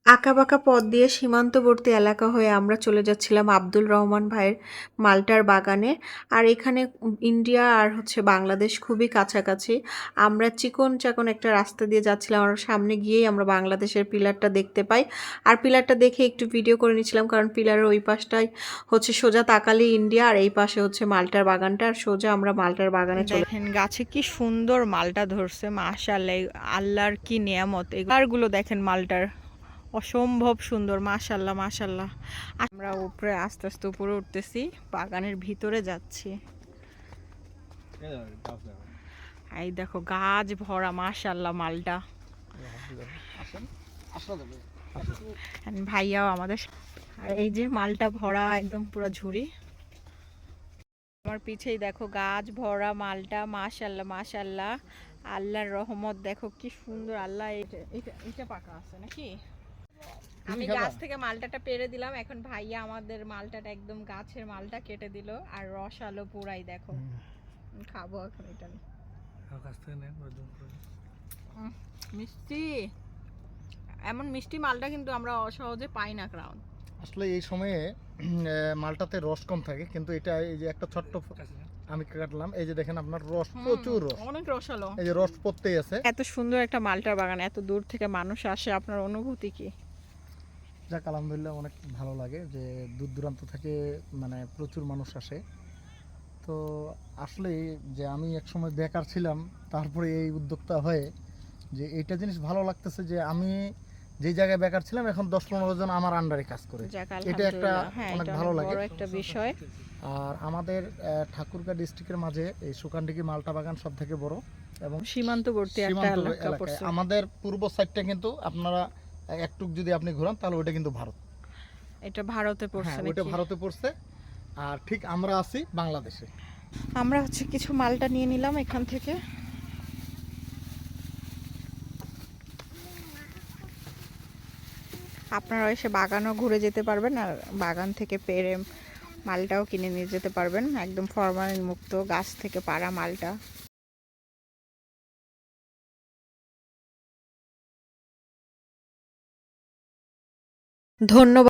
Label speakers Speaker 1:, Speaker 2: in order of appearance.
Speaker 1: আঁকাবাঁকা পথ দিয়ে সীমান্তবর্তী এলাকা হয়ে আমরা চলে যাচ্ছিলাম আব্দুল রহমান ভাইয়ের মাল্টার বাগানে। আর এখানে ইন্ডিয়া আর বাংলাদেশ খুবই কাছাকাছি। আমরা চিকন-চাকন একটা রাস্তা দিয়ে যাচ্ছিলাম। আর সামনে গিয়েই আমরা বাংলাদেশের পিলারটা দেখতে পাই। আর পিলারটা দেখে একটু ভিডিও করে নিচ্ছিলাম, কারণ পিলারের ওই পাশটাই সোজা তাকালেই ইন্ডিয়া, আর এই পাশে মাল্টার বাগানটা। আর সোজা আমরা মাল্টার বাগানে দেখেন গাছে কি সুন্দর মালটা ধরছে, মাশাআল্লাহ, আল্লাহর কি নিয়ামত। এগুলো দেখেন মালটার, অসম্ভব সুন্দর, মাশাল্লাহ মাশাল্লাহ। আমরা উপরে আস্তে আস্তে উপরে উঠতেছি, বাগানের ভিতরে যাচ্ছি। এই দেখো গাছ ভরা, মাশাল্লাহ মালটা। ভাইয়াও আমাদের, আর এই যে মালটা ভরা একদম পুরো ঝুড়ি। আমার পিছেই দেখো গাছ ভরা মালটা, মাশাল্লাহ মাশাল্লাহ। আল্লাহর রহমত, দেখো কি সুন্দর। আল্লাহ, এটা পাকা আছে নাকি? আমি গাছ থেকে মালটাটা পেরে দিলাম, এখন ভাইয়া আমাদের মালটাটা একদম গাছের মালটা কেটে দিল, আর রস আলো পুরাই, দেখো খাবো এখন এটা। মিষ্টি, এমন মিষ্টি মালটা কিন্তু আমরা সহজে পাই না ক্রাউন।
Speaker 2: আসলে এই সময়ে মালটাতে রস কম থাকে, কিন্তু এটা এই যে একটা ছোট্ট আমি কাটলাম, এই যে দেখেন আপনার রস, প্রচুর রস,
Speaker 1: অনেক রসালো,
Speaker 2: এই যে রস পড়তেই আছে।
Speaker 1: এত সুন্দর একটা মালটার বাগান, এত দূর থেকে মানুষ আসে, আপনার অনুভূতি কি?
Speaker 2: যাক, আলহামদুলিল্লাহ, অনেক ভালো লাগে যে দূর দূরান্ত থেকে মানে প্রচুর মানুষ আসে। তো আসলে যে আমি একসময় বেকার ছিলাম, তারপরে এই উদ্যোক্তা হয়ে যে এইটা জিনিস ভালো লাগতেছে যে আমি যে জায়গায় বেকার ছিলাম, এখন 10-15 জন আমার আন্ডারে কাজ করে। এটা একটা অনেক ভালো লাগে,
Speaker 1: একটা বিষয়।
Speaker 2: আর আমাদের ঠাকুরগাঁও ডিস্ট্রিক্টের মাঝে এই সুকানডিগি মালটা বাগান সব থেকে বড় এবং
Speaker 1: সীমান্তবর্তী একটা এলাকা পড়ছে।
Speaker 2: আমাদের পূর্ব সাইডটা কিন্তু আপনারা একটু যদি আপনি ঘোরান, তাহলে ওইটা কিন্তু ভারত,
Speaker 1: এটা ভারতে পড়ছে নাকি?
Speaker 2: ওইটা ভারতে পড়ছে। আর ঠিক আমরা আছি বাংলাদেশে।
Speaker 1: আমরা কিছু মালটা নিয়ে নিলাম এখান থেকে। আপনারা এসে বাগানও ঘুরে যেতে পারবেন, আর বাগান থেকে পেরে মালটাও কিনে নিয়ে যেতে পারবেন, একদম ফরমালিন মুক্ত গাছ থেকে পাড়া মালটা। ধন্যবাদ।